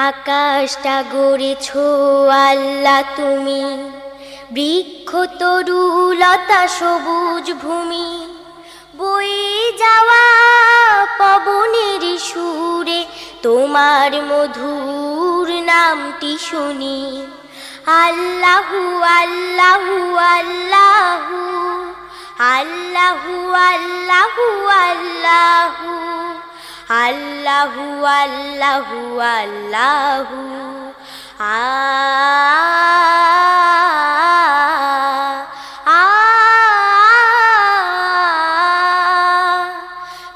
আকাশটা গড়েছো আল্লাহ তুমি, বৃক্ষ তরুলতা সবুজ ভূমি, বয়ে যাওয়া পবনের সুরে তোমার মধুর নামটি শুনি। আল্লাহু আল্লাহু আল্লাহু আল্লাহু আল্লাহু আল্লাহু আল্লাহু আল্লাহু আল্লাহু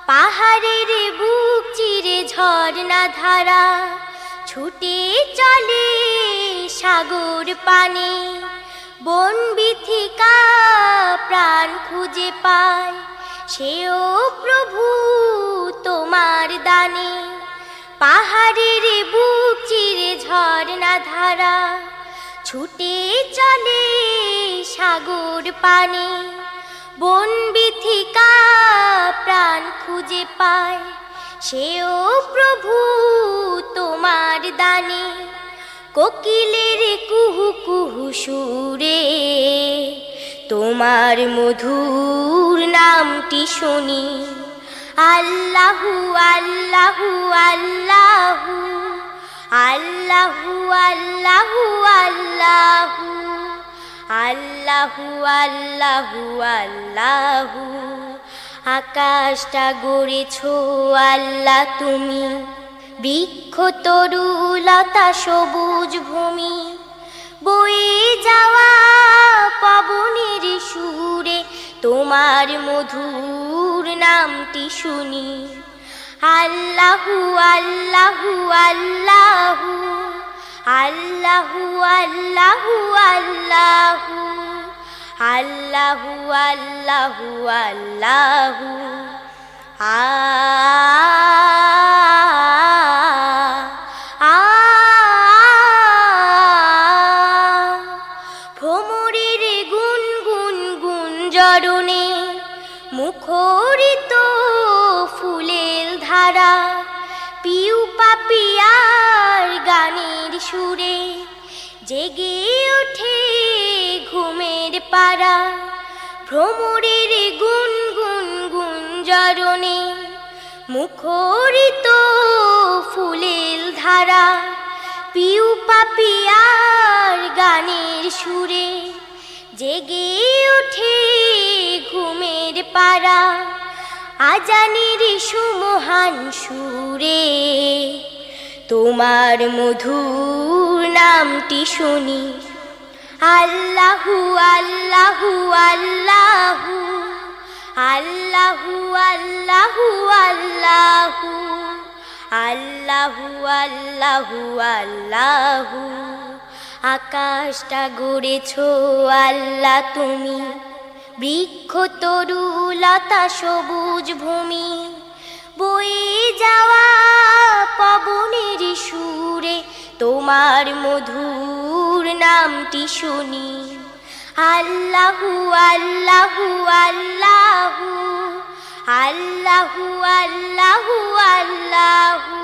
পাহাড়ের বুক চিরে ঝর্ণা ধারা ছুটে চলে সাগর পানে, বন বিথিকা প্রাণ খুঁজে পায় সেও প্রভু তোমার দানে। পাহাড়ের বুক চিরে ঝর্ণা ধারা ছুটে চলে সাগর পানে, বন বিথিকা প্রাণ খুঁজে পায় সেও প্রভু তোমার দানে। কোকিলের কুহু কুহু সুরে তোমার মধুর নামটি শুনি। আল্লাহু আল্লাহু আল্লাহু আল্লাহু আল্লাহু আল্লাহু আল্লাহু আল্লাহু আল্লাহু আকাশটা গড়েছো আল্লাহ তুমি, বৃক্ষ তরুলতা সবুজ ভূমি, বয়ে যাওয়া পবনের সুরে তোমার মধুর নামটি শুনি। আল্লাহু আল্লাহু আল্লাহু আল্লাহু আল্লাহু আল্লাহু আল্লাহু আল্লাহু আল্লাহু ভ্রমরের গুনগুন গুঞ্জরণে মুখরিত ফুলের ধারা, পিউ পাপিয়ার গানের সুরে জেগে ওঠে ঘুমের পাড়া। ভ্রমরের গুনগুন গুঞ্জরণে মুখরিত ফুলের ধারা, পিউ পাপিয়ার গানের সুরে জেগে ওঠে ঘুমের পাড়া। আজানের সুমহান সুরে তোমার মধুর নামটি শুনি। আল্লাহু আল্লাহু আল্লাহু আল্লাহু আল্লাহু আল্লাহু আল্লাহু আল্লাহু আল্লাহু আকাশটা গড়েছো আল্লাহ তুমি, বৃক্ষ তরুলতা সবুজ ভূমি, বয়ে যাওয়া পবনের সুরে তোমার মধুর নামটি শুনি। আল্লাহু আল্লাহু আল্লাহু আল্লাহু আল্লাহু আল্লাহু আল্লাহু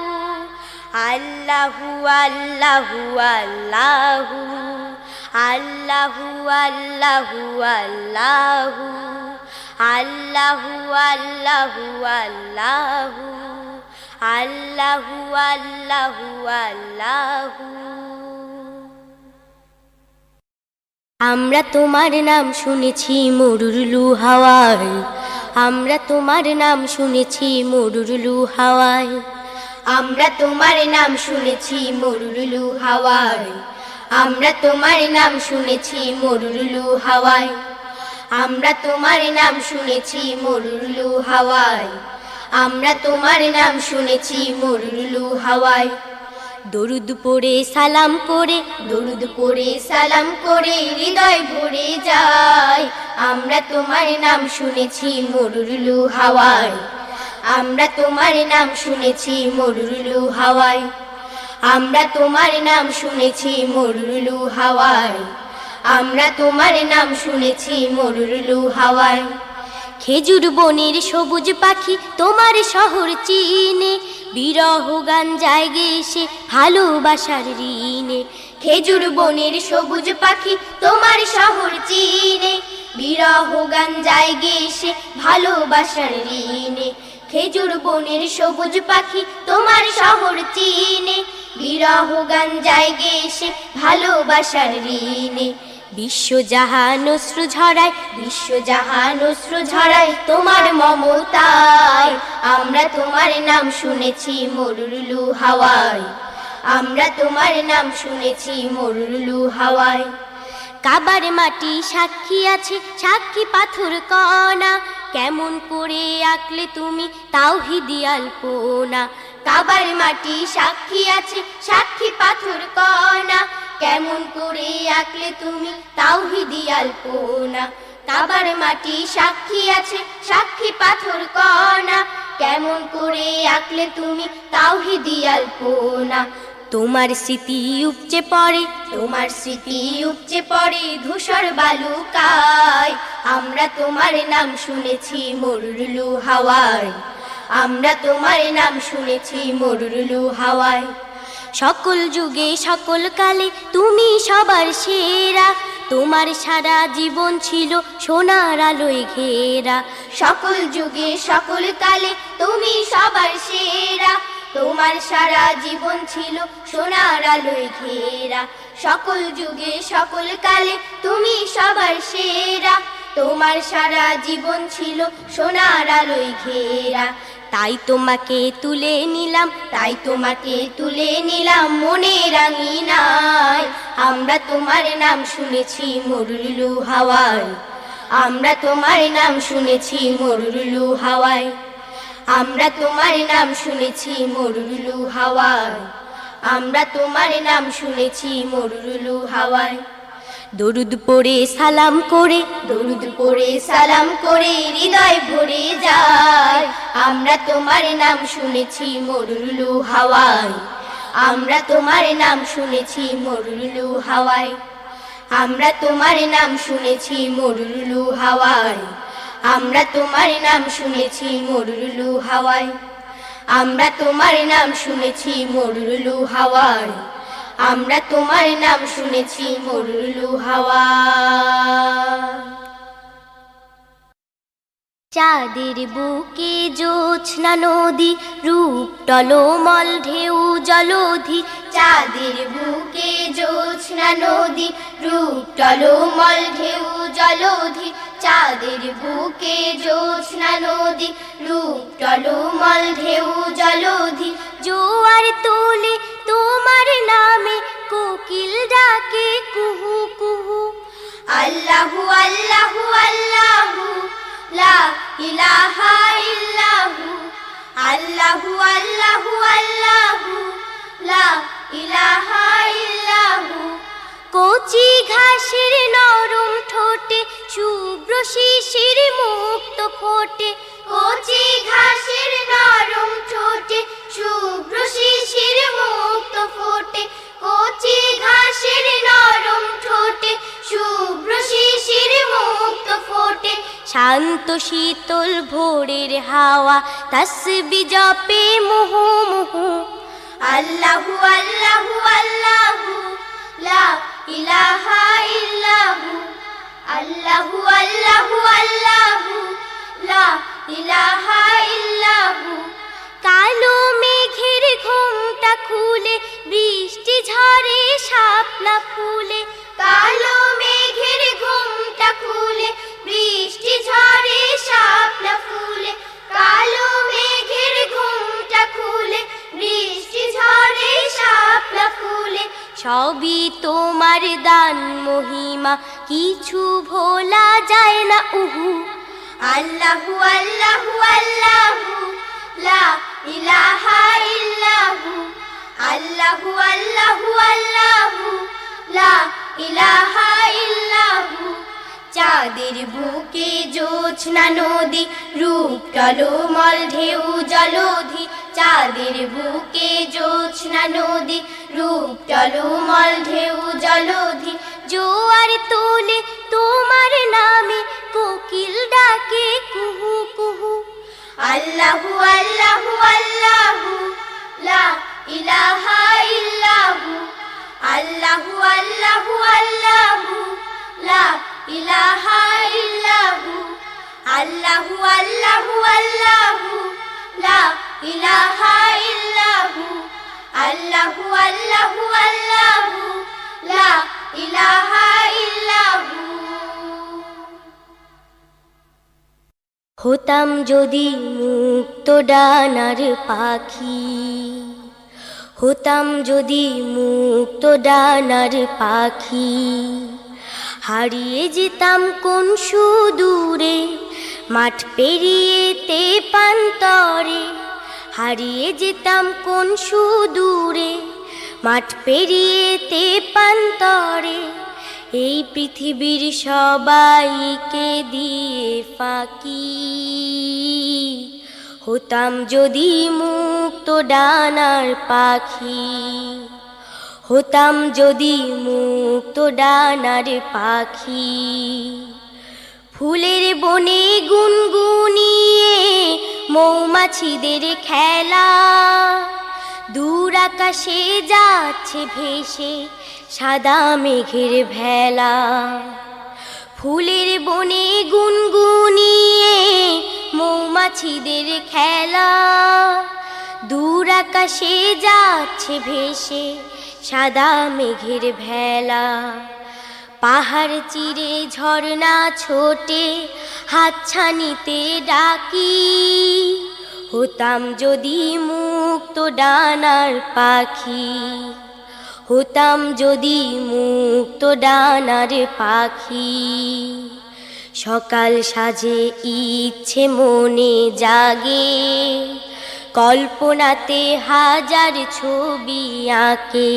আল্লাহু আল্লাহু আল্লাহু আল্লাহু আল্লাহু আল্লাহু আল্লাহু আল্লাহু আল্লাহু আল্লাহু আল্লাহু। আমরা তোমার নাম শুনেছি মরুরলু হাওয়ায়, আমরা তোমার নাম শুনেছি মরুরলু হাওয়ায়, আমরা তোমার নাম শুনেছি মরুরলু হাওয়ায়, আমরা তোমার নাম শুনেছি মরুরলু হাওয়ায়, আমরা তোমার নাম শুনেছি মরুরলু হাওয়ায়, আমরা তোমার নাম শুনেছি মরুরলু হাওয়ায়। দরুদ পড়ে সালাম করে, দরুদ পড়ে সালাম করে হৃদয় ভরে যায়, আমরা তোমার নাম শুনেছি মরুরলু হাওয়ায়, আমরা তোমার নাম শুনেছি মরুরলু হাওয়ায়, আমরা তোমার নাম শুনেছি মরুরলু হাওয়ায়, আমরা তোমার নাম শুনেছি মরুরলু হাওয়ায়। খেজুর বনের সবুজ পাখি তোমার শহর চিনে, বিরহ গান জায়গে এসে ভালোবাসার ঋণে। খেজুর বনের সবুজ পাখি তোমার শহর চিনে, বিরহ গান জায়গে এসে ভালোবাসার ঋণে। খেজুর বনের সবুজ পাখি তোমার শহর চিনে, বিরহ গান জায়গে এসে ভালোবাসার ঋণে। বিশ্বজাহান অশ্রু ঝরায়, বিশ্বজাহান অশ্রু ঝরায় তোমার মমতায়। আমরা তোমার নাম শুনেছি মরুরলু হাওয়ায়, আমরা তোমার নাম শুনেছি মরুরলু হাওয়ায়। কাবার মাটি সাক্ষী আছে, সাক্ষী পাথর কণা, কেমন করে আঁকলে তুমি তাওহীদি আলপনা। কাবার মাটি সাক্ষী আছে, সাক্ষী পাথর কণা, কেমন করে আঁকলে তুমি তাওহীদি আলপনা। কাবার মাটি সাক্ষী আছে, সাক্ষী পাথর কণা, কেমন করে আঁকলে তুমি তাওহীদি আলপনা। তোমার স্মৃতি উপচে পড়ে, তোমার স্মৃতি উপচে পড়ে ধূসর বালুকায়। আমরা তোমার নাম শুনেছি মরুরলু হাওয়ায়, আমরা তোমার নাম শুনেছি মরুরলু হাওয়ায়। সকল যুগে সকল কালে তুমি সবার সেরা, তোমার সারা জীবন ছিল সোনার আলোয় ঘেরা। সকল যুগে সকল কালে তুমি সবার সেরা, তোমার সারা জীবন ছিল সোনার আলোয় ঘেরা। সকল যুগে সকল কালে তুমি সবার সেরা, তোমার সারা জীবন ছিল সোনার আলোয় ঘেরা। তাই তোমাকে তুলে নিলাম, তাই তোমাকে তুলে নিলাম মনের আঙিনায়। আমরা তোমার নাম শুনেছি মরুরলু হাওয়ায়, আমরা তোমার নাম শুনেছি মরুরলু হাওয়ায়। আমরা তোমার নাম শুনেছি মরুরলু হাওয়ায়, আমরা তোমার নাম শুনেছি মরুরলু হাওয়ায়। দরুদ পড়ে সালাম করে, দরুদ পড়ে সালাম করে হৃদয় ভরে যায়। আমরা তোমার নাম শুনেছি মরুরলু হাওয়ায়, আমরা তোমার নাম শুনেছি মরুরলু হাওয়ায়। আমরা তোমার নাম শুনেছি মরুরলু হাওয়ায়, আমরা তোমার নাম শুনেছি মরুরলু হাওয়ায়। আমরা তোমার নাম শুনেছি মরুরলু হাওয়ায়, আমরা তোমার নাম শুনেছি মরুরলু হাওয়ায়। চাঁদের বুকে জোছনা নদী, রূপ টলমল ঢেউ জলধি। চাঁদের বুকে জোছনা নদী, রূপ টলমল ঢেউ জলধি। চাঁদের বুকে জোছনা নদী, রূপ টলমল ঢেউ জলধি। জোয়ার তোলে তোমার নামে, কোকিল ডাকে কুহু কুহু। আল্লাহু আল্লাহু আল্লাহু লা ইলাহা ইল্লাহু, আল্লাহু আল্লাহু আল্লাহু লা ইলাহা ইল্লাহু। কচি ঘাসের নরম ঠোঁটে শুভ্র শিশির মুক্ত ফোটে। কচি ঘাসের নরম ঠোঁটে শুভ্র শিশির মুক্ত ফোটে। কচি ঘাসের নরম ঠোঁটে শুভ্র শিশির মুক্ত ফোটে। শান্ত শীতল ভোরের হাওয়া তাসবিহ জপে মুহু মুহু। আল্লাহু আল্লাহু আল্লাহু লা ইলাহা ইল্লাহু, আল্লাহু আল্লাহু আল্লাহু লা ইলাহা ইল্লাহু। কালো মেঘের ঘোমটা খুলে বৃষ্টি ঝরে শাপলা ফুলে। কালো মেঘের ঘোমটা খুলে বৃষ্টি ঝরে শাপলা ফুলে। কালো মেঘের ঘোমটা খুলে বৃষ্টি ঝরে শাপলা ফুলে। সবই তোমার দান মহিমা, কিছু ভোলা যায় না উহু। আল্লাহু আল্লাহু আল্লাহু লা ইলাহা ইল্লাহু, আল্লাহু আল্লাহু আল্লাহু লা ইলাহা ইল্লাহু। চাঁদের বুকে জোছনা নদী, রূপ টলমল ঢেউ জলধি। চাঁদের বুকে জোছনা নদী, রূপ টলমল ঢেউ জলধি। জোয়ার তোলে তোমার নামে, কোকিল ডাকে কুহু কুহু। আল্লাহু আল্লাহু আল্লাহু লা ইলাহা ইল্লাহু আল্লাহু আল্লাহু আল্লাহু লা ইলাহা ইল্লাহু আল্লাহু আল্লাহু আল্লাহু লা ইলাহা ইল্লাহু আল্লাহু আল্লাহু আল্লাহু লা ইলাহা ইল্লাহু। হতাম যদি মুক্ত ডানার পাখি, হতাম যদি মুক্ত ডানার পাখি, হারিয়ে যেতাম কোন সুদূরে মাঠ পেরিয়েতে পান্তরে, হারিয়ে যেতাম কোন সুদূরে মাঠ পেরিয়েতে পান্তরে, এই পৃথিবীর সবাইকে দিয়ে ফাঁকি, হতাম যদি মুক্ত ডানার পাখি, হতাম যদি মুক্ত ডানার পাখি। ফুলের বনে গুনগুনিয়ে মৌমাছিদের খেলা, দূর আকাশে যাচ্ছে ভেসে সাদা মেঘের ভেলা। ফুলের বনে গুনগুনিয়ে মৌমাছিদের খেলা, দূর আকাশে যাচ্ছে ভেসে সাদা মেঘের ভেলা। পাহাড় চিরে ঝর্ণা ছোটে হাতছানিতে ডাকি, হতাম যদি মুক্ত ডানার পাখি, হতাম যদি মুক্ত ডানার পাখি। সকাল সাজে ইচ্ছে মনে জাগে, কল্পনাতে হাজার ছবি আঁকে,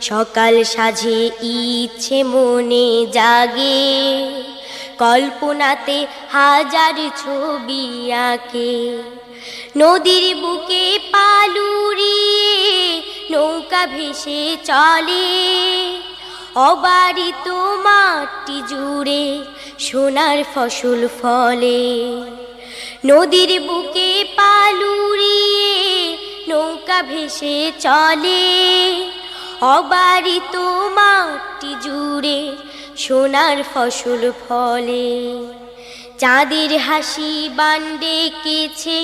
সকাল সাজে ইচ্ছে মনে জাগে, কল্পনাতে হাজার ছবি আঁকে। নদীর বুকে পালুরিয়ে নৌকা ভেসে চলে, অবারিত মাটি জুড়ে সোনার ফসল ফলে। নদীর বুকে পালুরিয়ে নৌকা ভেসে চলে, অবারিত মাটি জুড়ে সোনার ফসল ফলে। চাঁদের হাসি বান ডেকেছে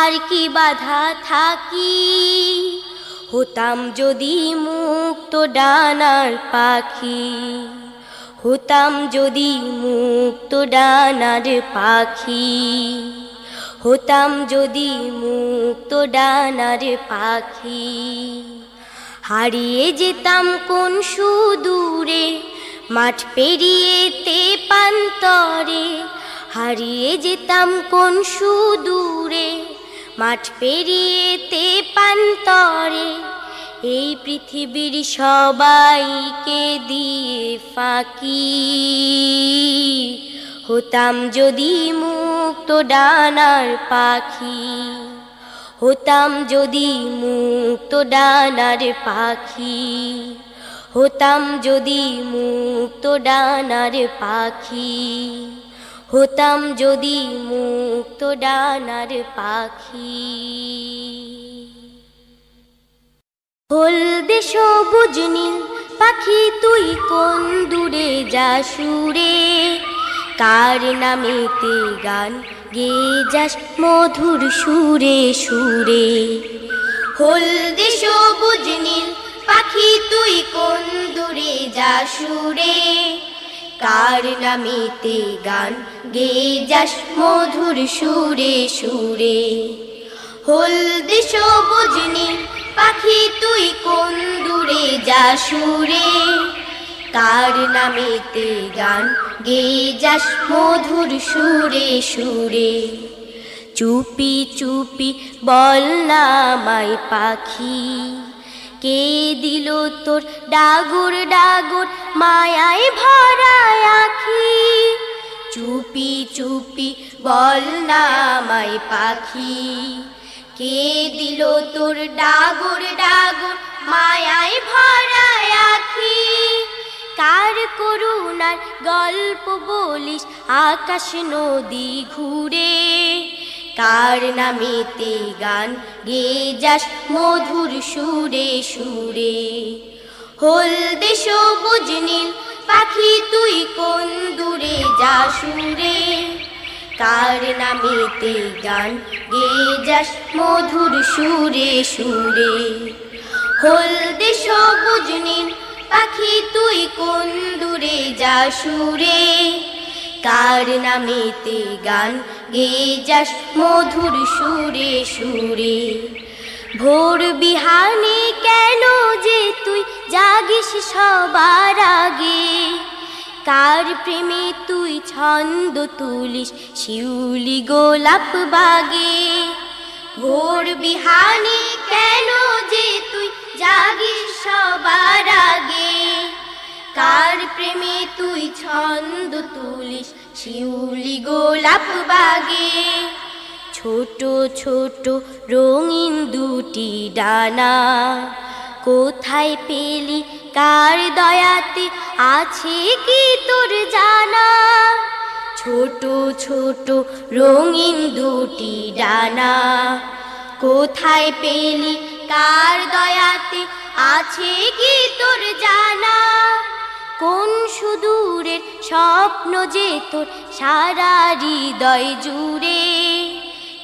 আর কি বাধা থাকি, হতাম যদি মুক্ত ডানার পাখি, হতাম যদি মুক্ত ডানার পাখি, হতাম যদি মুক্ত ডানার পাখি। হারিয়ে যেতাম কোন সুদূরে মাঠ পেরিয়েতে পান্তরে, হারিয়ে যেতাম কোন সুদূরে মাঠ পেরিয়েতে পান্তরে, এই পৃথিবীর সবাইকে দিয়ে ফাঁকি, হতাম যদি মুক্ত ডানার পাখি, হতাম যদি মুক্ত ডানার পাখি, হতাম যদি মুক্ত ডানার পাখি, হতাম যদি মুক্ত ডানার পাখি। হলদে সবুজ নীল পাখি তুই কোন দূরে যাস সুরে, কার নামেতে গান গেয়ে যাস মধুর সুরে সুরে। হলদে সবুজ নীল পাখি তুই কোন দূরে যাস সুরে, কার নামেতে গান গেয়ে যাস মধুর সুরে সুরে। হলদে সবুজ নীল পাখি তুই কোন দূরে যাস সুরে, কার নামেতে গান গেয়ে যাস মধুর সুরে সুরে। চুপি চুপি বল না আমায় পাখি, কে দিল তোর ডাগর ডাগর মায়ায় ভরায় আখি। চুপি চুপি বল না আমায় পাখি, কে দিল তোর ডাগর ডাগর মায়ায় ভরায় আখি। কার করুণার গল্প বলিস আকাশ নদী ঘুরে, কার নামেতে গান গেয়ে যাস মধুর সুরে সুরে। হলদে সবুজ নীল পাখি তুই কোন দূরে যাস উড়ে, কার নামেতে গান গেয়ে যাস মধুর সুরে সুরে। হলদে সবুজ নীল পাখি তুই কোন দূরে যাস উড়ে, কার নামেতে গান গেয়ে যাস মধুর সুরে সুরে। ভোর বিহানে কেন যে তুই জাগিস সবার আগে, কার প্রেমে তুই ছন্দ তুলিস শিউলি গোলাপ বাগে। ভোর বিহানে কেন যে তুই জাগিস সবার আগে, কার প্রেমে তুই ছন্দ তুলিস শিউলি গোলাপ বাগে। ছোট ছোট রঙিন দুটি ডানা কোথায় পেলি, কার দয়াতে আছে কি তোর জানা। ছোট ছোট রঙিন দুটি ডানা কোথায় পেলি, কার দয়াতে আছে কি তোর জানা। কোন সুদূরের স্বপ্ন যে তোর সারা হৃদয় জুড়ে,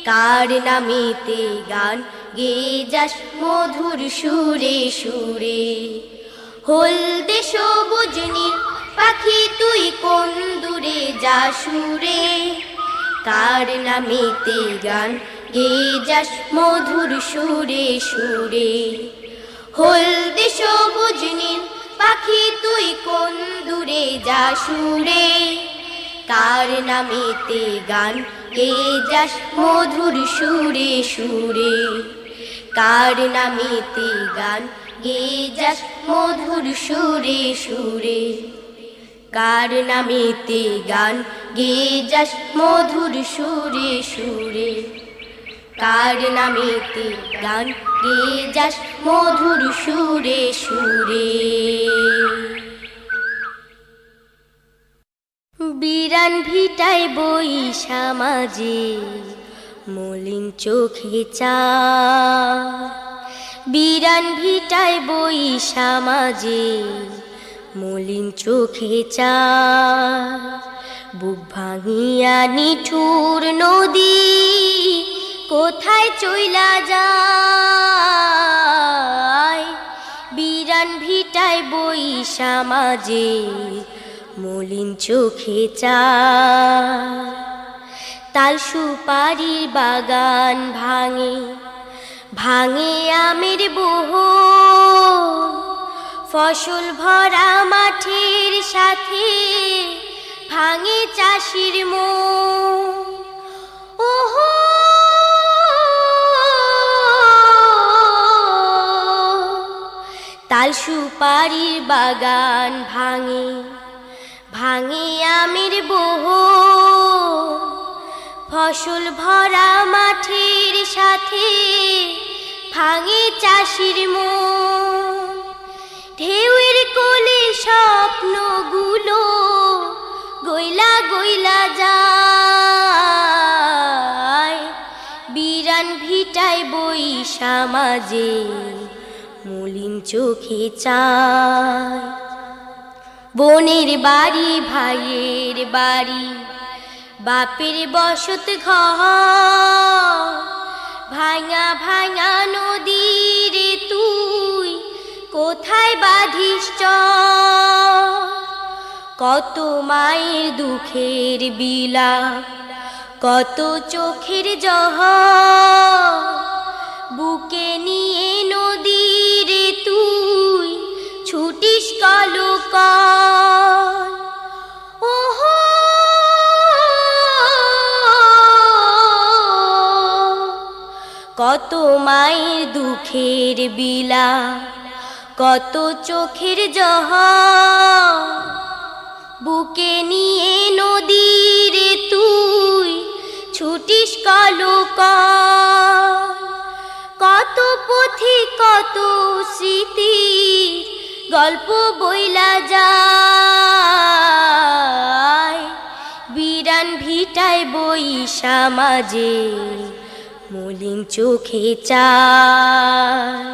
কার নামেতে গান গেয়ে যাস মধুর সুরে সুরে। হলদে সবুজ নীল পাখি তুই কোন দূরে যাস উড়ে, কার নামেতে গান গেয়ে যাস মধুর সুরে সুরে। হলদে সবুজ নীল পাখি তুই কোন দূরে যাস উড়ে, কার নামেতে গান গেয়ে যাস মধুর সুরে সুরে। কার নামেতে গান গেয়ে যাস মধুর সুরে সুরে। কার নামেতে গান গেয়ে যাস মধুর সুরে সুরে। কার নামেতে গান গেয়ে যাস মধুর সুরে সুরে। বিরান ভিটায় বইসা মাঝে মলিন চোখে চা, বিরান ভিটায় বইসা মাঝে মলিন চোখে চা। বুক ভাঙিয়া নিঠুর নদী কোথায় চইলা যায়, বিরান ভিটায় বইসা মাঝে মলিন চোখে চা। তাল সুপারির বাগান ভাঙে ভাঙে আমের বহর, ফসল ভরা মাঠের সাথে ভাঙে চাষির মন। ওহো তাল সুপারির বাগান ভাঙে ভাঙে আমের বহর, ফসল ভরা মাঠের সাথে ভাঙে চাষির মন। ঢেউয়ের কোলে স্বপ্নগুলো গইলা গইলা যায়, বিরান ভিটায় বইসা মাঝে মলিন চোখে চায়। বোনের বাড়ি ভাইয়ের বাড়ি বাপের বসত ঘর, ভাঙা ভাঙা নদীর তুই কোথায় বাঁধিস চর। কত মায়ের দুঃখের বিলাপ, কত চোখের জহর, বুকে নিয়ে নদীর তুই ছুটিস কলকল। ওহো কত মায়ের দুঃখের বিলাপ, কত চোখের জহর, বুকে নিয়ে নদীর তুই ছুটিস কলকল। কত পথি কত স্মৃতি গল্প বইলা যায়, বিরান ভিটায় বইসা মাঝে মলিন চোখে চায়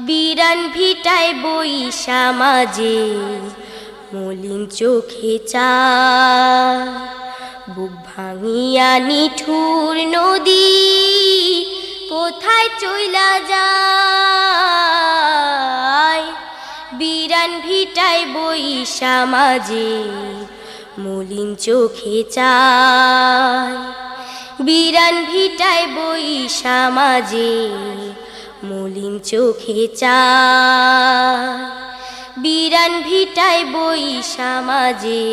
বিরান ভিটায় বইসা মাঝে মলিন চোখে চায় বুক ভাঙিয়া নিঠুর নদী কোথায় চইলা যায় বিরান ভিটায় বইসা মাঝে মলিন চোখে চায় বিরান ভিটায় বইসা মাঝে মলিন চোখে চায় বিরান ভিটায় বইসা মাঝে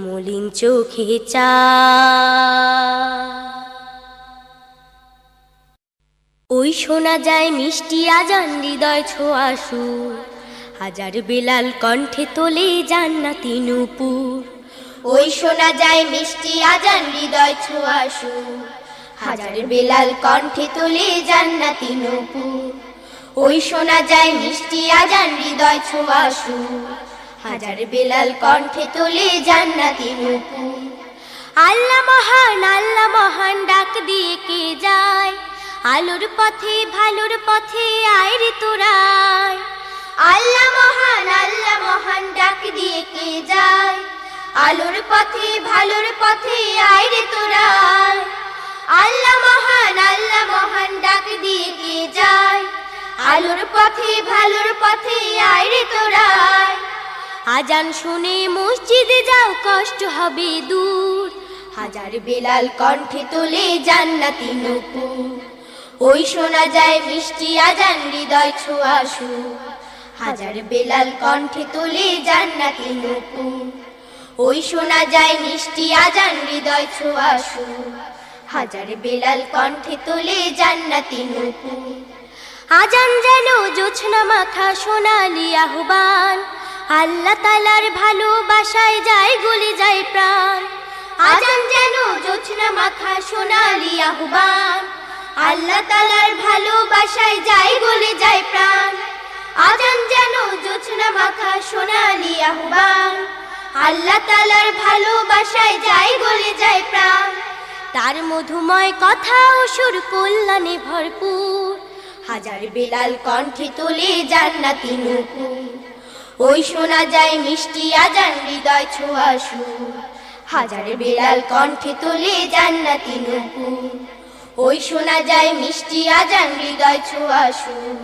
মলিন চোখে চায় ওই শোনা যায় মিষ্টি আজান হৃদয় ছোঁয়া সুর হাজার বেলাল কণ্ঠে তোলে জান্নাতি নূপুর ওই শোনা যায় মিষ্টি আজান হৃদয় ছোঁয়া সুর হাজার বেলাল কণ্ঠে তোলে জান্নাতি নূপুর ওই শোনা যায় মিষ্টি আজান হৃদয় ছোঁয়া সুর হাজার বেলাল কণ্ঠে তোলে জান্নাতি নূপুর আল্লাহ মহান ডাক দিয়ে কে যায় আলোর পথে ভালোর পথে আয় রে তোরায় আল্লাহ মহান ডাক দিয়ে কে যায় আলোর পথে ভালোর পথে আয় রে তোরায় আল্লাহ মহান ডাক দিয়ে কে যায় আলোর পথে ভালোর পথে আয় রে তোরায় আজান শুনে মসজিদে যাও কষ্ট হবে দূর হাজার বেলাল কণ্ঠে তোলে জান্নাতি নূপুর ওই শোনা যায় মিষ্টি আজান হৃদয় ছোঁয়া সুর হাজার বেলাল কণ্ঠে তোলে জান্নাতি নূপুর ওই শোনা যায় মিষ্টি আজান হৃদয় ছোঁয়া সুর হাজার বেলাল কণ্ঠে তোলে জান্নাতি নূপুর আজান যেন জোছনা মাখা সোনালি আহ্বান আল্লাহ তাআলার ভালোবাসায় যায় গলে যায় প্রাণ আজান যেন জোছনা মাখা সোনালি আহ্বান আল্লাহ তাআলার ভালোবাসায় যায় গলে যায় প্রাণ আজান যেন জোছনা মাখা সোনালি আহ্বান আল্লাহ তাআলার ভালোবাসায় যায় গলে যায় প্রাণ তার মধুময় কথা ও সুর কল্যাণে ভরপুর হাজার বেলাল কণ্ঠে তোলে জান্নাতি নূপুর ওই শোনা যায় মিষ্টি আজান হৃদয় ছোঁয়া সুর হাজার বেলাল কণ্ঠে তোলে জান্নাতি নূপুর ওই শোনা যায় মিষ্টি আজান হৃদয় ছোঁয়া সুর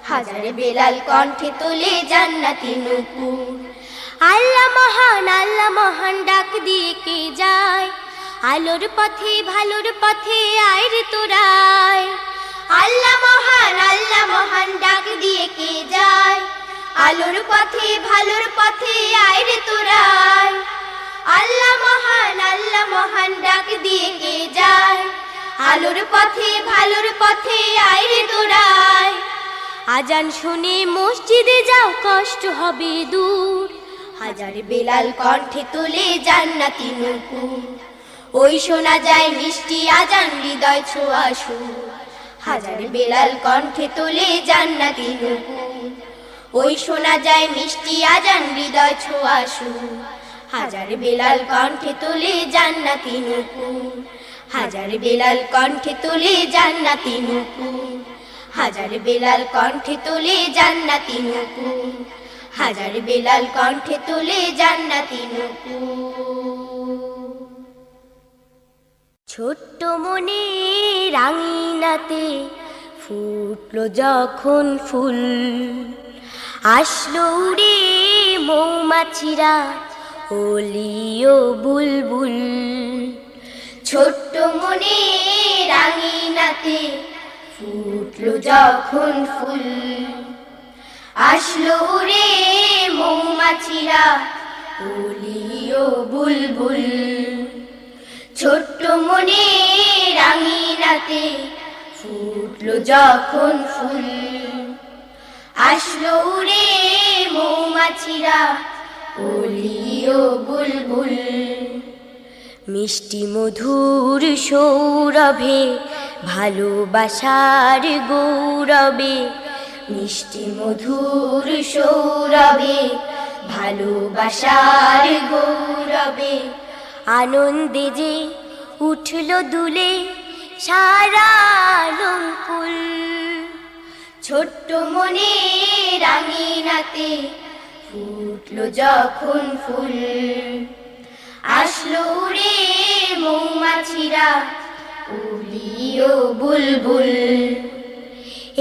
হাজার বেলাল কণ্ঠে তোলে জান্নাতি নূপুর আল্লাহ মহান ডাক দিয়ে কে যায় আলোর পথে ভালোর পথে আয় রে তোরায় আল্লাহ মহান ডাক দিয়ে কে যায় আলোর পথে ভালোর পথে আয় রে তোরায় আল্লাহ মহান ডাক দিয়ে কে যায় আলোর পথে ভালোর পথে আয় রে তোরায় আজান শুনে মসজিদে যাও কষ্ট হবে দূর হাজার বেলাল কণ্ঠে তোলে জান্নাতি নূপুর ওই শোনা যায় মিষ্টি আজান হৃদয় ছোঁয়া সুর হাজার বেলাল কণ্ঠে তোলে জান্নাতি নূপুর ওই শোনা যায় মিষ্টি আজান হৃদয় ছোঁয়া সুর হাজার বেলাল কণ্ঠে তোলে জান্নাতি নূপুর হাজার বেলাল কণ্ঠে তোলে জান্নাতি নূপুর হাজার বেলাল কণ্ঠে তোলে জান্নাতি নূপুর হাজার বেলাল কণ্ঠে তোলে জান্নাতি নূপুর ছোট্ট মনে রাঙিনাতে ফুটলো যখন ফুল আসলো উড়ে মৌমাছিরা ওলিও বুলবুল ছোট্ট মনে রাঙিনাতে ফুটলো যখন ফুল আসলো উড়ে মৌমাছিরা ওলিও বুলবুল ছোট্ট মনে রাঙিনাতে ফুটলো যখন ফুল আসলো উড়ে মৌমাছিরা ওলিও বুলবুল মিষ্টি মধুর সৌরভে ভালোবাসার গৌরবে মিষ্টি মধুর সৌরভে ভালোবাসার গৌরবে আনন্দে যে উঠল দুলে সারা লঙ্কুল। ছোট্ট মনে রাঙিনাতে ফুটলো যখন ফুল, আসলো রে মৌমাছিরা উলি ও বুলবুল।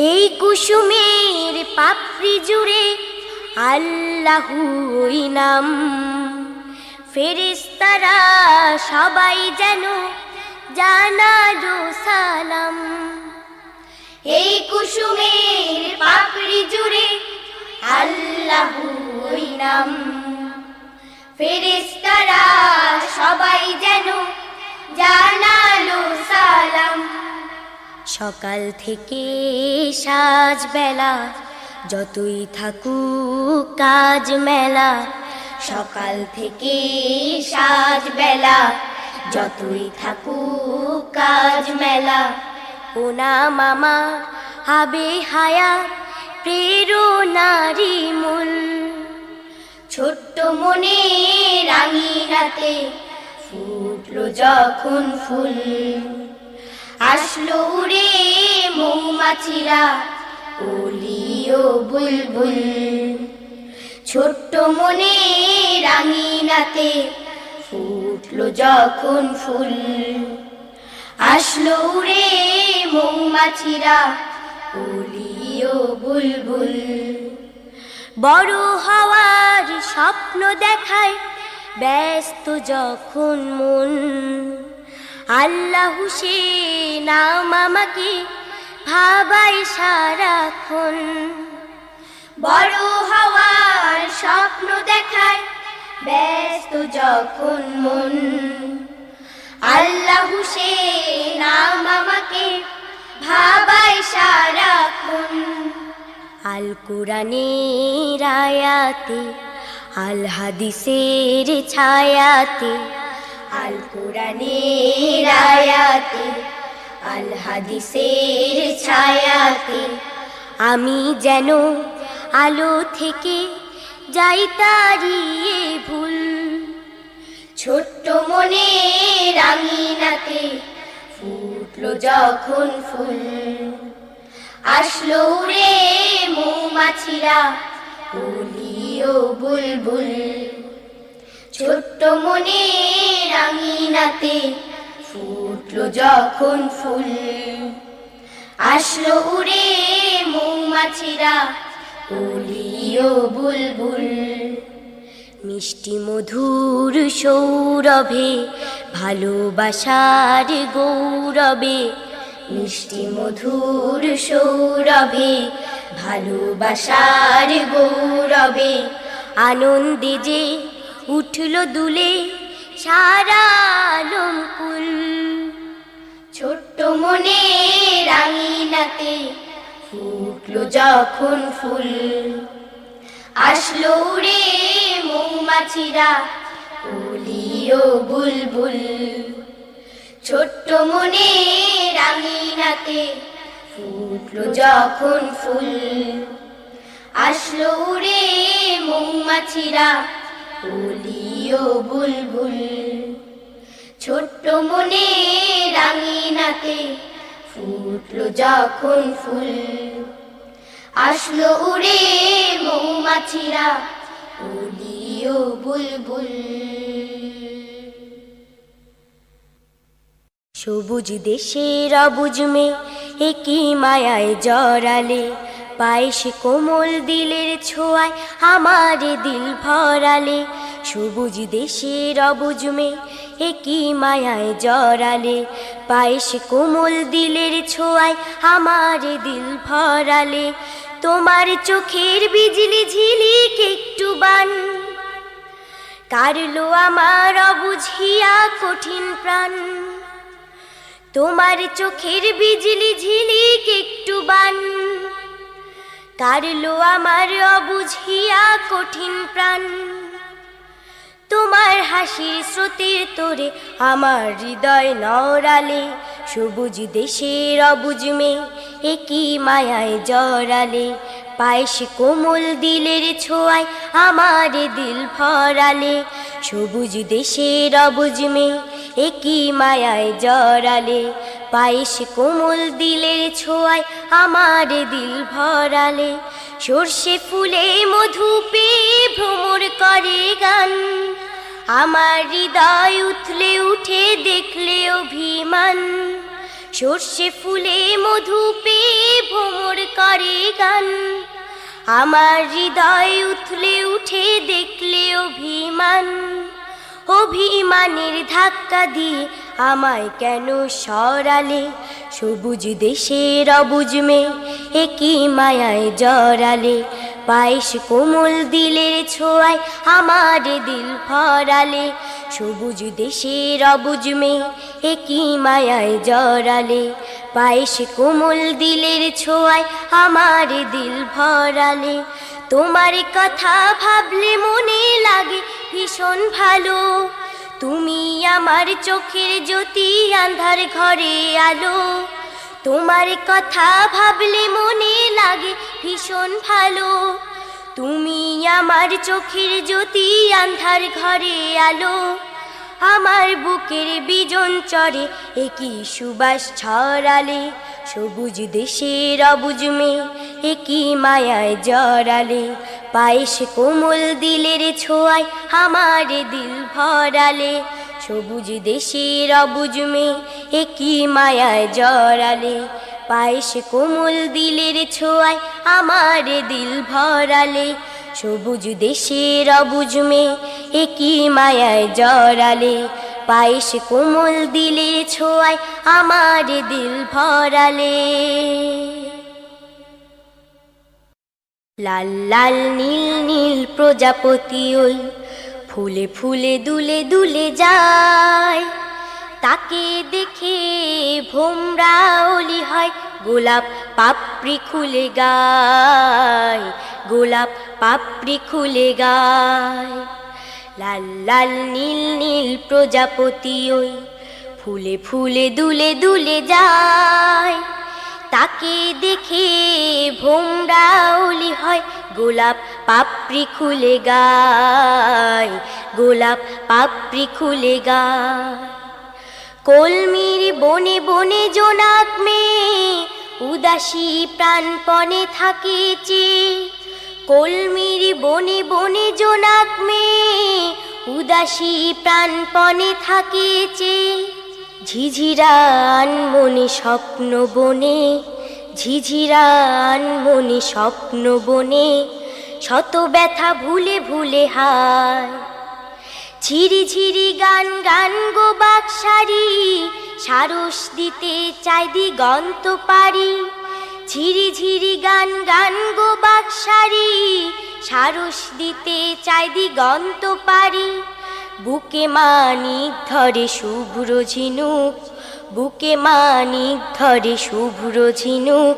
এই কুসুমের পাপড়ি জুড়ে আল্লাহু ওই নাম, ফেরেশতারা সবাই যেন জানালো সালাম। এই কুসুমের পাপড়ি জুড়ে আল্লাহু ওই নাম, ফেরেশতারা সবাই যেন জানালো সালাম। সকাল থেকে সাজ বেলা যতই থাকুক কাজ মেলা, সকাল থেকে সাজ বেলা যতই থাকুক কাজ মেলা। ওনা মামা হবে হায়াত প্রেরণারি মূল। ছোট্ট মনে রাঙিনাতে ফুটলো যখন ফুল, আসলো রে মৌমাছিরা ওলি ও বুলবুল। ছোট্ট মনে রাঙিনাতে ফুটলো যখন ফুল, আসলো রে মৌমাছিরা ওলি ও বুলবুল। বড় হওয়ার স্বপ্ন দেখায় ব্যস্ত যখন মন, আল্লাহু সে নাম আমাকে ভাবাই সারাক্ষণ। বড় হওয়ার স্বপ্ন দেখায় ব্যস্ত যখন মন, আল্লাহু সে নাম আমাকে ভাবাই সারাক্ষণ। আল কুরআনের আয়াতে আল হাদিসের ছায়াতে, আল কুরআনের আয়াতে আল হাদিসের ছায়াতে আমি যেন আলো থেকে যাই তাড়িয়ে ভুল। ছোট্ট মনে রাঙিনাতে ফুটলো যখন ফুল, আসলো রে মৌমাছিরা ওলি ও বুলবুল। ছোট্ট মনে রাঙিনাতে ফুটলো যখন ফুল, আসলো রে মৌমাছিরা ওলি ও বুলবুল। মিষ্টি মধুর সৌরভে ভালোবাসার গৌরবে, মিষ্টি মধুর সৌরভে ভালোবাসার গৌরবে, আনন্দে যে উঠলো দুলে সারা লঙ্কুল। ছোট্ট মনে রাঙিনাতে ফুটলো যখন ফুল, আসলো রে মৌমাছিরা ওলি ও বুলবুল। ছোট্ট মনে রাঙিনাতে ফুটলো যখন ফুল, আসলো রে মৌমাছিরা ওলি ও বুলবুল। ছোট্ট মনে রাঙিনাতে ফুটলো যখন ফুল, আসলো রে মৌমাছিরা ওলি ও বুলবুল। সবুজ দেশের অবুজ মেয়ে একই মায়ায় জড়ালে, পায় সে কোমল দিলের ছোঁয়ায় আমার দিল ভরালে। সবুজ দেশের অবুজ মেয়ে একই মায়ায় জড়ালে, পায় সে কোমল দিলের ছোঁয়ায় আমার দিল ভরালে। তোমার চোখের বিজলি ঝিলিক একটু বান কারলো আমার অবুঝিয়া কঠিন প্রাণ। তোমার চোখের বিজলি ঝিলিক একটু বান কারলো আমার অবুঝিয়া কঠিন প্রাণ। তোমার হাসির স্রোতের তোরে আমার হৃদয় নড়ালে, সবুজ দেশের অবুজ মেয়ে একই মায়ায় জড়ালে, পায় সে কোমল দিলের ছোঁয়ায় আমার দিল ভরালে। সবুজ দেশের অবুজ মেয়ে একই মায়ায় জড়ালে, পায়েস কোমল দিলের ছোঁয়ায় আমার দিল ভরালে, সর্ষে ফুলে মধু পেয়ে ভ্রমর করে গান, আমার হৃদয় উথলে উঠে দেখলে অভিমান, সর্ষে ফুলে মধু পেয়ে ভ্রমর করে গান, আমার হৃদয় উথলে উঠে দেখলে অভিমান, অভিমানের ধাক্কা দিয়ে আমায় কেন সরালে, সবুজ দেশের অবুঝ মেয়ে একই মায়ায় জড়ালে, পায়েস কোমল দিলের ছোঁয়ায় আমার দিল ভরালে, সবুজ দেশের অবুঝ মেয়ে একই মায়ায় জড়ালে, পায়েস কোমল দিলের ছোঁয়ায় আমার দিল ভরালে, তোমার কথা ভাবলে মনে লাগে ভীষণ ভালো, তুমি আমার চোখের জ্যোতি আন্ধার ঘরে আলো, তোমার কথা ভাবলে মনে লাগে ভীষণ ভালো, তুমি আমার চোখের জ্যোতি আন্ধার ঘরে আলো, আমার বুকের বিজন চরে একই সুবাস ছড়ালে, সবুজ দেশের অবুঝ মেয়ে একই মায়ায় জড়ালে, পায়েস কোমল দিলের ছোঁয়ায় আমার দিল ভরালে, সবুজ দেশের অবুঝ মেয়ে একই মায়ায় জড়ালে, পায়েস কোমল দিলের ছোঁয়ায় আমার দিল ভরালে, সবুজ দেশের অবুঝ মেয়ে একই মায়ায় জড়ালে, পায়েস কোমল দিলের ছোঁয়ায় আমার দিল ভরালে। লাল লাল নীল নীল প্রজাপতি ওই ফুলে ফুলে দুলে দুলে যায়, তাকে দেখে ভোমরা ওলি হয়, গোলাপ পাপড়ি খুলে গায়, গোলাপ পাপড়ি খুলে গায়। লাল লাল নীল নীল প্রজাপতি ওই ফুলে ফুলে দুলে দুলে যায়, তাকে দেখে ভোমরা ওলি হয়, গোলাপ পাপড়ি খুলে গায়, গোলাপ পাপড়ি খুলে গায়। কলমির বনে বনে জোনাক মেয়ে উদাসী প্রাণপণে থাকে চেয়ে, কলমির বনে বনে জোনাক মেয়ে উদাসী প্রাণপণে থাকে চেয়ে, ঝিঝিরা আনমনে স্বপ্ন বনে, ঝিঝিরা আনমনে স্বপ্ন বনে, শত ব্যথা ভুলে ভুলে হায়। ঝিরি ঝিরি গান গান গো বাকশারি, সারস দিতে চাই দিগন্ত পারি, ঝিরি ঝিরি গান গান গো বাকশারি, সারস দিতে চাই দিগন্ত পারি। বুকে মানিক ধরে শুভ্র ঝিনুক, বুকে মানিক ধরে শুভ্র ঝিনুক,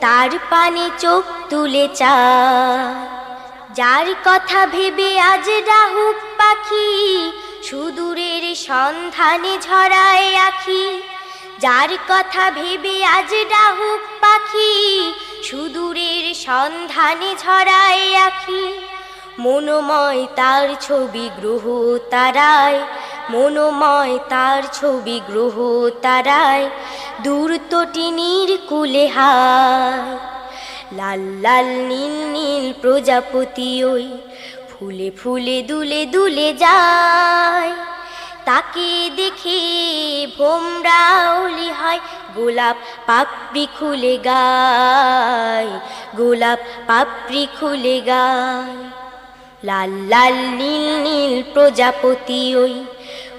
তার পানে চোখ তুলে চায়। যার কথা ভেবে আজ ডাহুক পাখি, সুদূরের সন্ধানে ঝরায় আখি, যার কথা ভেবে আজ ডাহুক পাখি, সুদূরের সন্ধানে ঝরায় আখি। মনোময় তার ছবি গ্রহ তারায়, মনোময় তার ছবি গ্রহ তারায়, দূর তটিনীর কুলে হায়। লাল লাল নীল নীল প্রজাপতি ওই ফুলে ফুলে দুলে দুলে যায়, তাকে দেখে ভোমরা ওলি হয়, গোলাপ পাপড়ি খুলে গায়, গোলাপ পাপড়ি খুলে গায়। লাল লাল নীল নীল প্রজাপতি ওই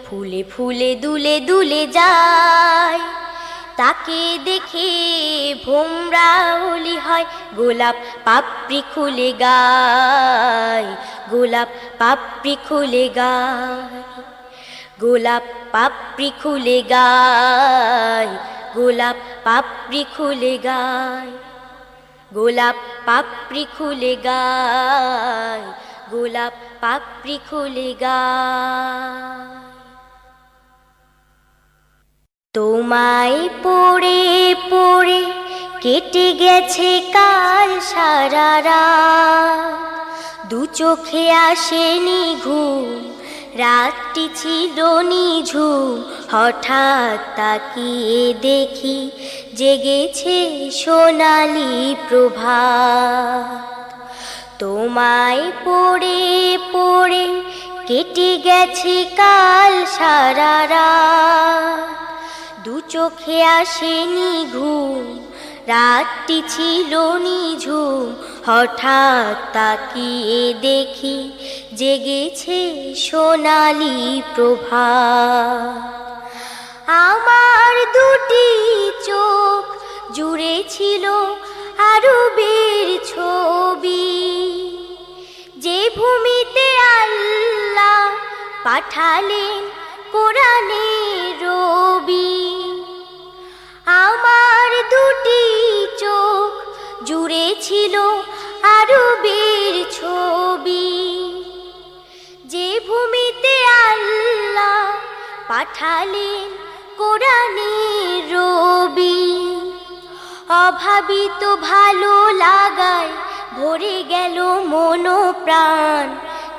ফুলে ফুলে দুলে দুলে যায়, তাকে দেখে ভোমরা ওলি হয়, গোলাপ পাপড়ি খুলে গায়, গোলাপ পাপড়ি খুলে গায়, গোলাপ পাপড়ি খুলে গায়, গোলাপ পাপড়ি খুলে গায়, গোলাপ পাপড়ি খুলে গায়, গোলাপ পাপড়ি খুলে গায়। তোমায় পড়ে পড়ে কেটে গেছে কাল সারা রাত, দু চোখে আসেনি ঘুম, রাতটি ছিল নিঝুম, হঠাৎ তাকিয়ে দেখি জেগেছে সোনালি প্রভাত। তোমায় পড়ে পড়ে কেটে গেছে কাল সারা রাত, দু চোখে আসেনি ঘুম, রাতটি ছিল নিঝুম, হঠাৎ তাকিয়ে দেখি জেগেছে সোনালি প্রভাত। আমার দুটি চোখ জুড়ে ছিল আরবের ছবি, যে ভূমিতে আল্লাহ পাঠালেন কোরআনের রবি। আমার দুটি চোখ জুড়ে ছিল আরবের ছবি, যে ভূমিতে আল্লাহ পাঠালেন কোরআনের রবি। অভাবিত ভালো লাগায় ভরে গেল মন প্রাণ,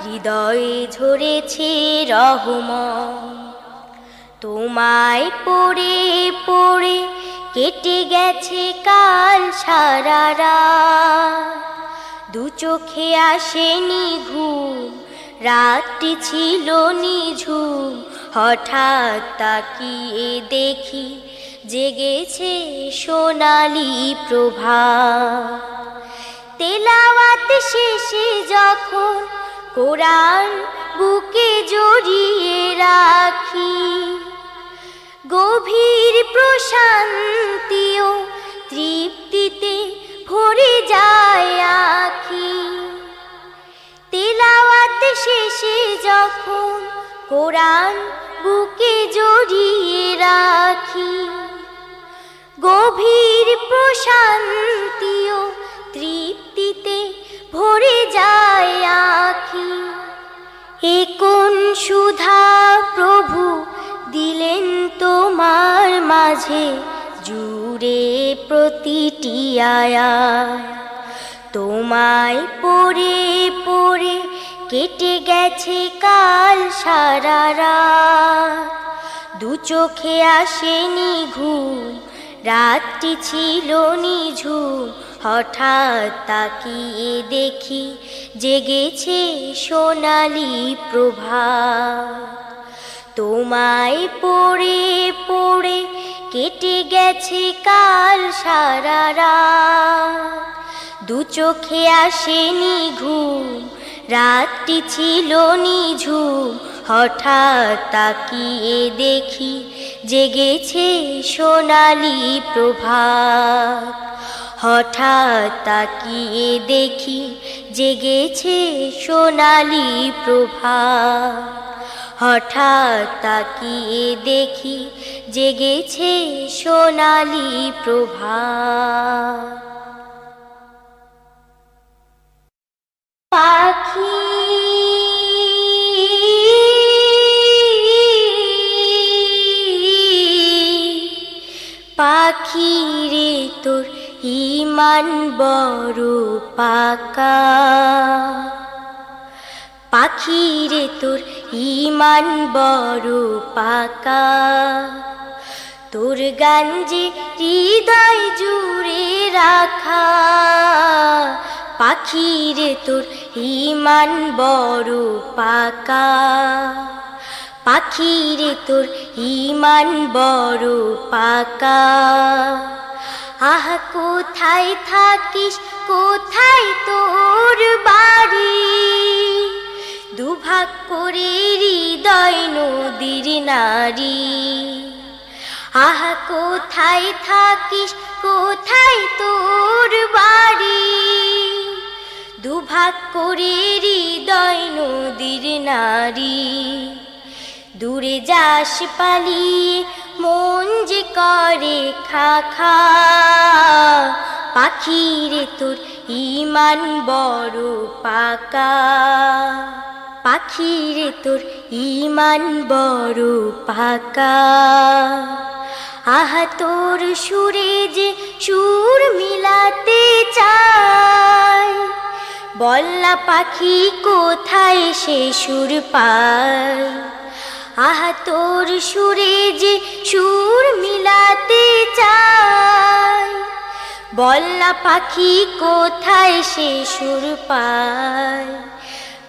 হৃদয়ে ঝরেছে রহমত। তোমায় পড়ে পড়ে কেটে গেছে কাল সারা রাত, দু চোখে আসেনি ঘুম, রাতটি ছিল নিঝুম, হঠাৎ তাকিয়ে দেখি জেগেছে সোনালি প্রভাত। তেলাওয়াত শেষে যখন কোরআন বুকে জড়িয়ে রাখি, গভীর প্রশান্তি ও তৃপ্তিতে ভরে যায় আখি। তেলাওয়াত শেষে যখন কোরআন বুকে জড়িয়ে রাখি, গভীর প্রশান্তি ও তৃপ্তিতে ভরে যায় আখি। এ কোন সুধা প্রভু দিলেন তোমার মাঝে, জুড়ে প্রতিটি আয়াত। তোমায় পড়ে পড়ে কেটে গেছে কাল সারা রাত, দু চোখে আসেনি ঘুম, রাতটি ছিল নিঝুম, হঠাৎ তাকিয়ে দেখি জেগেছে সোনালি প্রভাত। তোমায় পড়ে পড়ে কেটে গেছে কাল সারা রাত, দু চোখে আসেনি ঘুম, রাতটি ছিল নিঝুম, হঠাৎ তাকিয়ে দেখি জেগেছে সোনালি প্রভাত। হঠাৎ তাকিয়ে দেখি জেগেছে সোনালি প্রভাত। হঠাৎ তাকিয়ে দেখি জেগেছে সোনালি প্রভাত। পাখি পাখি রে তোর ঈমান বড় পাকা, পাখি রে তোর ঈমান বড় পাকা। তোর গান যে হৃদয় জুড়ে রাখা, পাখি রে তোর ঈমান বড় পাকা। পাখি রে তোর ঈমান বড় পাকা। আহ কোথায় থাকিস, কোথায় তোর বাড়ি, দুভাগ করে হৃদয় নদীর নারী। আহ কোথায় থাকিস, কোথায় তোর বাড়ি, দুভাগ করে হৃদয় নদীর নারী। দূরে যাস পালিয়ে মন যে করে খা খা, পাখি রে তোর ঈমান বড় পাকা। পাখি রে তোর ঈমান বড় পাকা। আহা তোর সুরে যে সুর মিলাতে চায়, বল না পাখি কোথায় সে সুর পায়, আহা তোর সুরে যে সুর মিলাতে চায়। বল না পাখি কোথায় সে সুর পায়,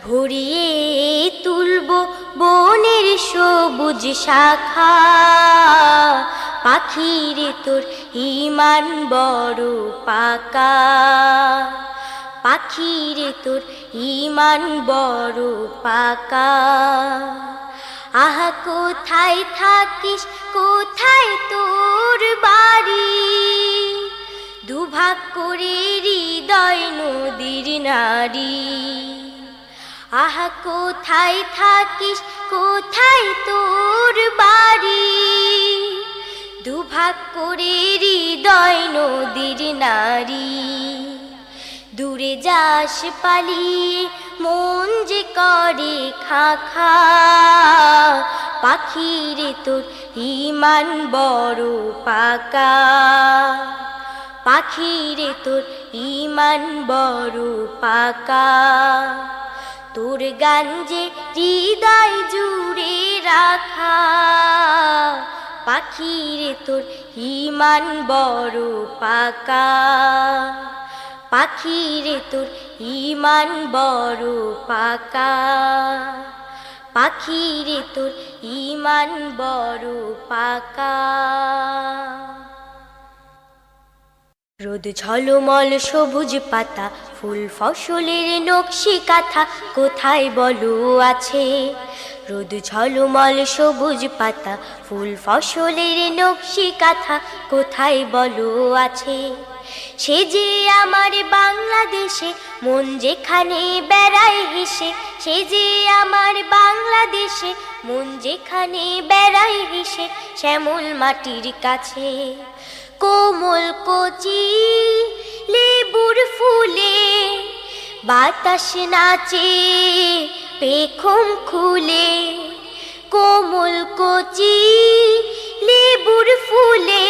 ভরিয়ে তুলব বনের সবুজ শাখা। পাখিরে তোর ইমান বড় পাকা, পাখিরে তোর ইমান বড় পাকা। আহা কোথায় থাকিস, কোথায় তোর বাড়ি, দুভাগ করে হৃদয় নদীর নারী। আহা কোথায় থাকিস, কোথায় তোর বাড়ি, দুভাগ করে হৃদয় নদীর নারী। দূরে যাস পালিয়ে মন যে করে খা খা, পাখিরে তোর ইমান বড় পাকা, পাখিরে তোর ইমান বড় পাকা। তোর গান যে হৃদয় জুড়ে রাখা, পাখিরে তোর ইমান বড় পাকা, পাখিরে তোর ইমান বড় পাকা, পাখিরে তোর ইমান বড় পাকা। রোদ ঝলমল সবুজ পাতা, ফুল ফসলের নকশি কাঁথা কোথায় বলো আছে। রোদ ঝলমল সবুজ পাতা, ফুল ফসলের নকশি কাঁথা কোথায় বলো আছে। সে যে আমার বাংলাদেশে মন যেখানে বেড়ায় হেসে, সে যে আমার বাংলাদেশে মন যেখানে বেড়ায় হেসে, শ্যামল মাটির কাছে। কোমল কচি লেবুর ফুলে বাতাস নাচে পেখম খুলে, কোমল কচি লেবুর ফুলে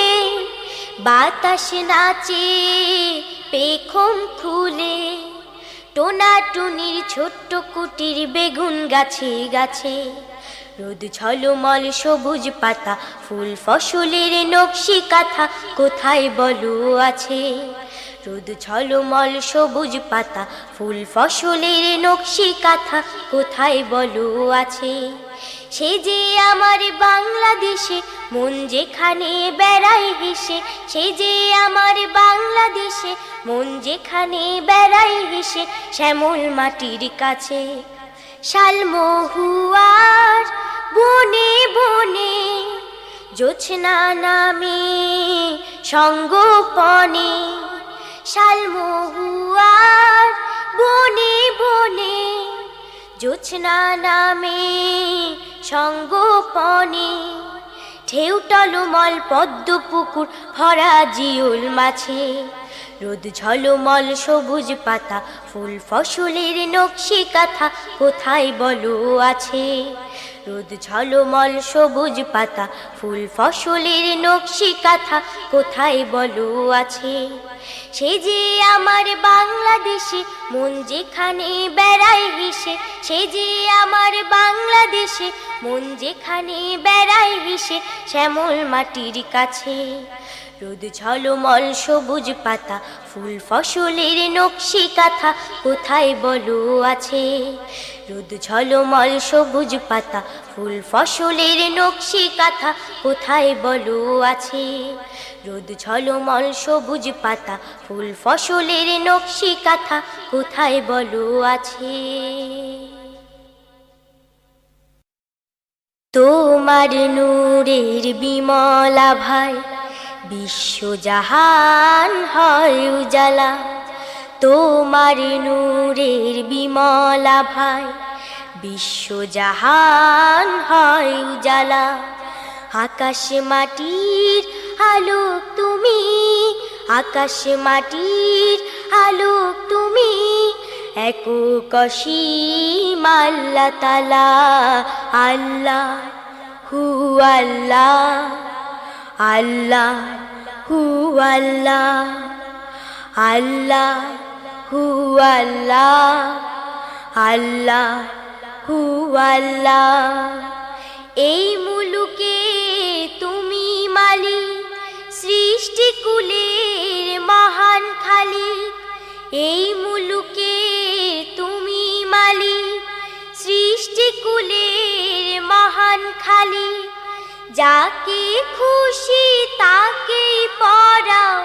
বাতাস নাচে পেখম খুলে। টোনাটুনির ছোট্ট কুটির বেগুন গাছে গাছে, রোদ ঝলমল সবুজ পাতা, ফুল ফসলের নকশি কাঁথা কোথায় বলো আছে। রোদ ঝলমল সবুজ পাতা, ফুল ফসলের নকশি কাঁথা কোথায় বলো আছে। সে যে আমার বাংলাদেশে মন যেখানে বেড়ায় হেসে, সে যে আমার বাংলাদেশে মন যেখানে বেড়ায় হেসে, শ্যামল মাটির কাছে। শালমহুয়ার বনে বনে জোছনা নামে সঙ্গোপনে, শালমহুয়ার বনে বনে জোছনা নামে সঙ্গোপনে। ঢেউ টলমল পদ্ম পুকুর ভরা জিওল মাছে, রোদ ঝলমল সবুজ পাতা, ফুল ফসলের নকশি কাঁথা কোথায় বলো আছে। রোদ ঝলমল সবুজ পাতা, ফুল ফসলের নকশি কাঁথা কোথায় বলো আছে। সে যে আমার বাংলাদেশে মন যেখানে বেড়ায় হেসে, সে যে আমার বাংলাদেশে মন যেখানে বেড়ায় হেসে, শ্যামল মাটির কাছে। রোদ ঝলমল সবুজ পাতা, ফুল ফসলের নকশি কাঁথা কোথায় বলো আছে। রোদ ঝলমল সবুজ পাতা, ফুল ফসলের নকশি কাঁথা কোথায় বলো আছে। রোদ ঝলমল সবুজ পাতা, ফুল ফসলের নকশি কাঁথা কোথায় বলো আছে। তোমার নূরের বিমল আভায় বিশ্বজাহান হয় উজালা, তোমার নূরের বিমল আভায় বিশ্বজাহান হয় উজালা। আকাশ মাটির আলোক তুমি, আকাশ মাটির আলোক তুমি, একক অসীম আল্লাহ তাআলা। আল্লাহ হু আল্লাহ, আল্লাহ হু আল্লাহ, আল্লাহ হু আল্লাহ, আল্লাহ হু আল্লাহ। এই মুলুকে তুমি মালিক, সৃষ্টিকুলের মহান খালিক। এই মুলুকে তুমি মালিক, সৃষ্টিকুলের মহান খালিক। যাকে খুশি তাকেই পরাও,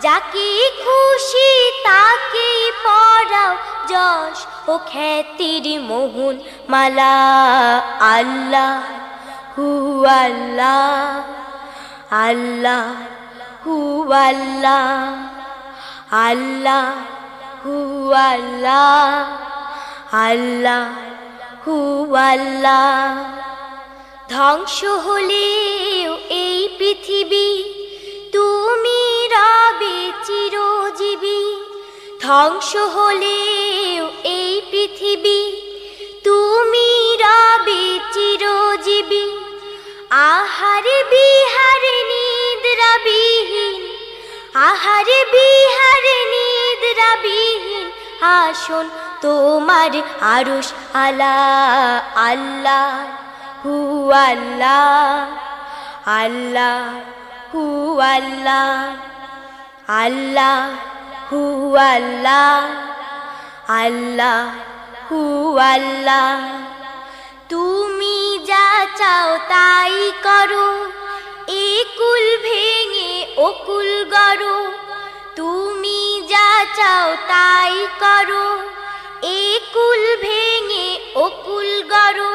যাকে খুশি তাকেই পরাও যশ ও খ্যাতির মোহন মালা। আল্লাহ হু আল্লাহ, আল্লাহ হু আল্লাহ, আল্লাহ হু আল্লাহ, আল্লাহ হু আল্লাহ। ধ্বংস হলেও এই পৃথিবী, তুমি রবে চিরজীবী। ধ্বংস হলেও এই পৃথিবী, তুমি রবে চিরজীবী। আহারে বিহারে নিদ্রাবিহীন, আহারে বিহারে নিদ্রাবিহীন আসন তোমার আরশ আলা। আল্লাহ হু আল্লাহ, আল্লাহ হু আল্লাহ, আল্লাহ হু আল্লাহ, আল্লাহ হু আল্লাহ। তুমি যা চাও তাই করো, এ কুল ভেঙে ও কুল গড়ো। তুমি যা চাও তাই করো, এ কুল ভেঙে ও কুল গড়ো।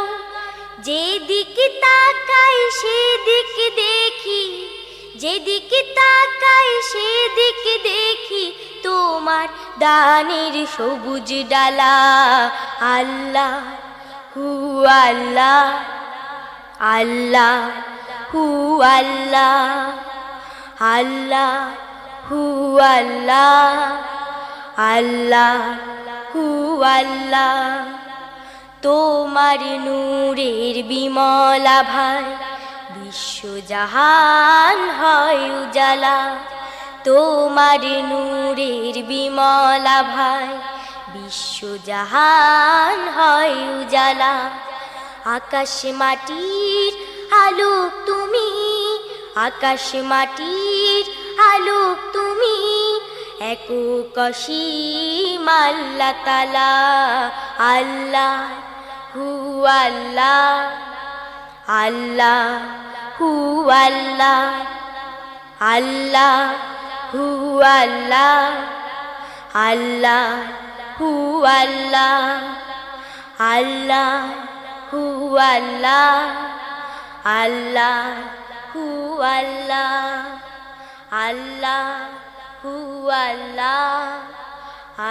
যেদিকে তাকাই সেদিকে দেখি, যেদিকে তাকাই সেদিকে দেখি তোমার দানের সবুজ ডালা। আল্লাহ হু আল্লাহ, আল্লাহ হু আল্লাহ, আল্লাহ হু আল্লাহ, আল্লাহ হু আল্লাহ। তোমার নূরের বিমল আভায় বিশ্বজাহান হয় উজালা। তোমার নূরের বিমল আভায় বিশ্বজাহান হয় উজালা। আকাশ মাটির আলোক তুমি, আকাশ মাটির আলোক তুমি, একক অসীম আল্লাহ তাআলা। আল্লাহ হু আল্লাহ, আল্লাহ হু আল্লাহ, আল্লাহ হু আল্লাহ, আল্লাহ হু আল্লাহ, আল্লাহ হু আল্লাহ, আল্লাহ হু আল্লাহ, আল্লাহ হু আল্লাহ,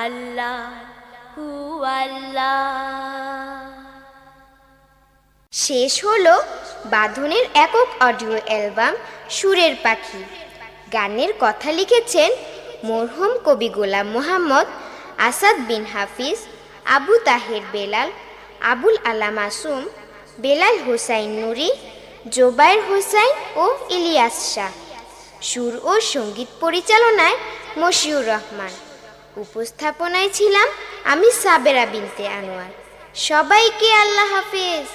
আল্লাহ হু আল্লাহ। শেষ হলো বাঁধনের একক অডিও অ্যালবাম সুরের পাখি। গানের কথা লিখেছেন মরহুম কবি গোলাম মোহাম্মদ, আসাদ বিন হাফিজ, আবু তাহের বেলাল, আবুল আলা মাসুম, বেলাল হোসাইন নুরি, জোবায়ের হোসাইন ও ইলিয়াস শাহ। সুর ও সঙ্গীত পরিচালনায় মশিউর রহমান। উপস্থাপনায় ছিলাম আমি সাবেরা বিনতে আনোয়ার। সবাইকে আল্লাহ হাফেজ।